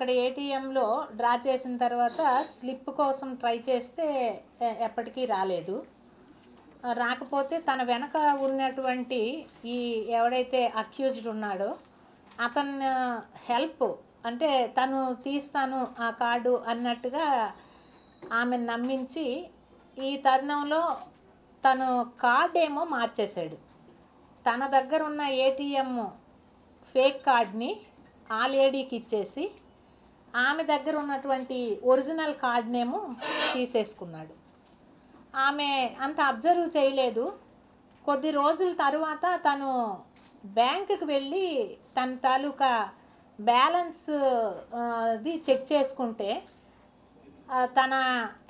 అక్కడ ఏటీఎంలో డ్రా చేసిన తర్వాత స్లిప్ కోసం ట్రై చేస్తే ఎప్పటికీ రాలేదు. రాకపోతే తన వెనక ఉన్నటువంటి ఈ ఎవడైతే అక్యూజ్డ్ ఉన్నాడో అతను హెల్ప్ అంటే తను తీస్తాను ఆ కార్డు అన్నట్టుగా ఆమెను నమ్మించి ఈ తరుణంలో తను కార్డ్ ఏమో మార్చేశాడు. తన దగ్గర ఉన్న ఏటీఎం ఫేక్ కార్డ్ని ఆ లేడీకి ఇచ్చేసి ఆమె దగ్గర ఉన్నటువంటి ఒరిజినల్ కార్డ్నేమో తీసేసుకున్నాడు. ఆమె అంత అబ్జర్వ్ చేయలేదు. కొద్ది రోజుల తర్వాత తను బ్యాంకుకి వెళ్ళి తన తాలూకా బ్యాలెన్స్ అది చెక్ చేసుకుంటే తన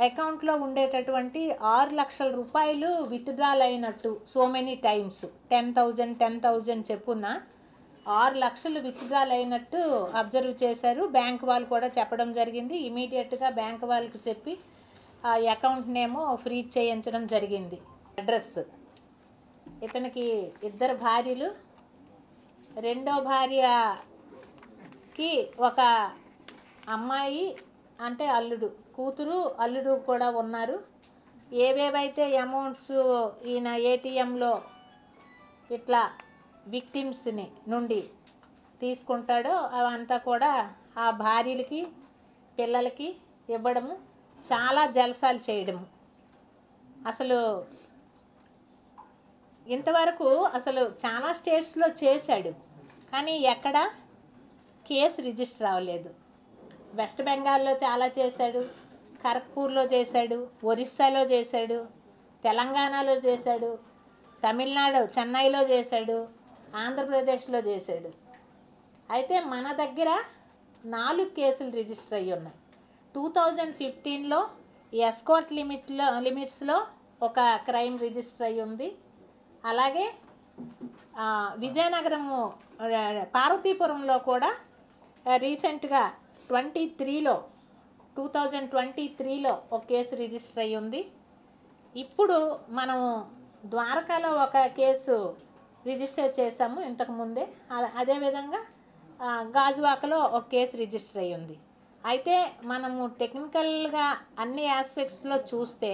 అకౌంట్లో ఉండేటటువంటి 6 లక్షల రూపాయలు విత్డ్రాల్ అయినట్టు సో మెనీ టైమ్స్ 10,000 చెప్పున 6 లక్షలు విత్డ్రాల్ అయినట్టు అబ్జర్వ్ చేశారు. బ్యాంక్ వాళ్ళు కూడా చెప్పడం జరిగింది. ఇమీడియట్గా బ్యాంక్ వాళ్ళకి చెప్పి ఆ అకౌంట్నేమో ఫ్రీజ్ చేయించడం జరిగింది. అడ్రస్ ఇతనికి 2 భార్యలు. రెండో భార్యకి ఒక అమ్మాయి అంటే అల్లుడు, కూతురు అల్లుడు కూడా ఉన్నారు. ఏవేవైతే అమౌంట్స్ ఈయన ఏటీఎంలో ఇట్లా విక్టిమ్స్ని నుండి తీసుకుంటాడో అవంతా కూడా ఆ భార్యలకి పిల్లలకి ఇవ్వడము, చాలా జల్సాలు చేయడము. అసలు ఇంతవరకు అసలు చాలా స్టేట్స్లో చేశాడు, కానీ ఎక్కడ కేసు రిజిస్టర్ అవ్వలేదు. వెస్ట్ బెంగాల్లో చాలా చేశాడు, ఖరగ్పూర్లో చేశాడు, ఒరిస్సాలో చేశాడు, తెలంగాణలో చేశాడు, తమిళనాడు చెన్నైలో చేశాడు, ఆంధ్రప్రదేశ్లో చేశాడు. అయితే మన దగ్గర 4 కేసులు రిజిస్టర్ అయ్యి ఉన్నాయి. 2015లో ఎస్కాట్ లిమిట్స్లో ఒక క్రైమ్ రిజిస్టర్ అయ్యి ఉంది. అలాగే విజయనగరము పార్వతీపురంలో కూడా రీసెంట్గా 2023లో ఒక కేసు రిజిస్టర్ అయ్యి ఉంది. ఇప్పుడు మనము ద్వారకాలో ఒక కేసు రిజిస్టర్ చేసాము ఇంతకుముందే. అదేవిధంగా గాజువాకలో ఒక కేసు రిజిస్టర్ అయ్యి ఉంది. అయితే మనము టెక్నికల్గా అన్ని ఆస్పెక్ట్స్లో చూస్తే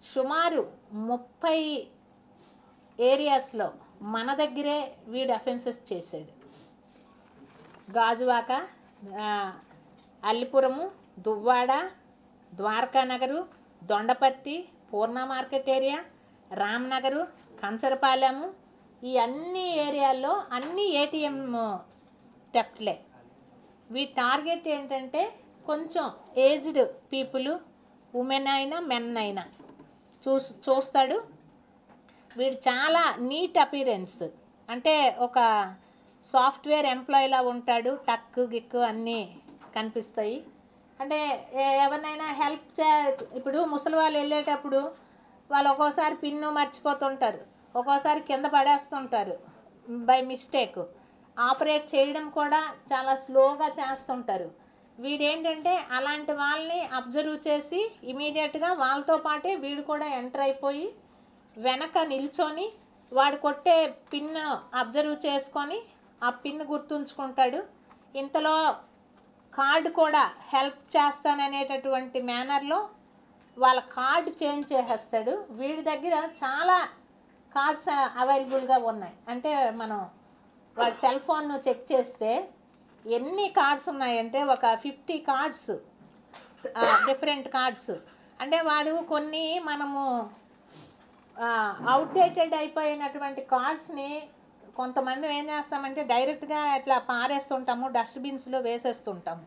సుమారు 30 ఏరియాస్లో మన దగ్గరే వీడు అఫెన్సెస్ చేశాడు. గాజువాక, అల్లిపురము, దువ్వాడ, ద్వారకానగరు, దొండపర్తి, పూర్ణ మార్కెట్ ఏరియా, రామ్నగరు, కంచరపాలెము, ఈ అన్ని ఏరియాల్లో అన్ని ఏటీఎం థెఫ్ట్లే. వీటి టార్గెట్ ఏంటంటే కొంచెం ఏజ్డ్ పీపుల్, ఉమెన్ అయినా మెన్ అయినా చూస్తాడు. వీడు చాలా నీట్ అపీరెన్స్, అంటే ఒక సాఫ్ట్వేర్ ఎంప్లాయీలా ఉంటాడు. టక్కు గిక్కు అన్నీ కనిపిస్తాయి. అంటే ఎవరినైనా హెల్ప్ ఇప్పుడు ముసలి వాళ్ళు వెళ్ళేటప్పుడు వాళ్ళు ఒక్కోసారి పిన్ను మర్చిపోతుంటారు, ఒక్కోసారి కింద పడేస్తుంటారు బై మిస్టేక్. ఆపరేట్ చేయడం కూడా చాలా స్లోగా చేస్తుంటారు. వీడేంటంటే అలాంటి వాళ్ళని అబ్జర్వ్ చేసి ఇమీడియట్గా వాళ్ళతో పాటే వీడు కూడా ఎంటర్ అయిపోయి వెనక నిల్చొని వాడు కొట్టే పిన్ అబ్జర్వ్ చేసుకొని ఆ పిన్ గుర్తుంచుకుంటాడు. ఇంతలో కార్డు కూడా హెల్ప్ చేస్తాననేటటువంటి మేనర్లో వాళ్ళ కార్డు చేంజ్ చేసేస్తాడు. వీడి దగ్గర చాలా కార్డ్స్ అవైలబుల్గా ఉన్నాయి. అంటే మనం వాడి సెల్ ఫోన్ చెక్ చేస్తే ఎన్ని కార్డ్స్ ఉన్నాయంటే ఒక 50 కార్డ్స్, డిఫరెంట్ కార్డ్స్. అంటే వాడు కొన్ని మనము అవుట్డేటెడ్ అయిపోయినటువంటి కార్డ్స్ని కొంతమంది ఏం చేస్తామంటే డైరెక్ట్గా ఇట్లా పారేస్తుంటాము, డస్ట్బిన్స్లో వేసేస్తుంటాము.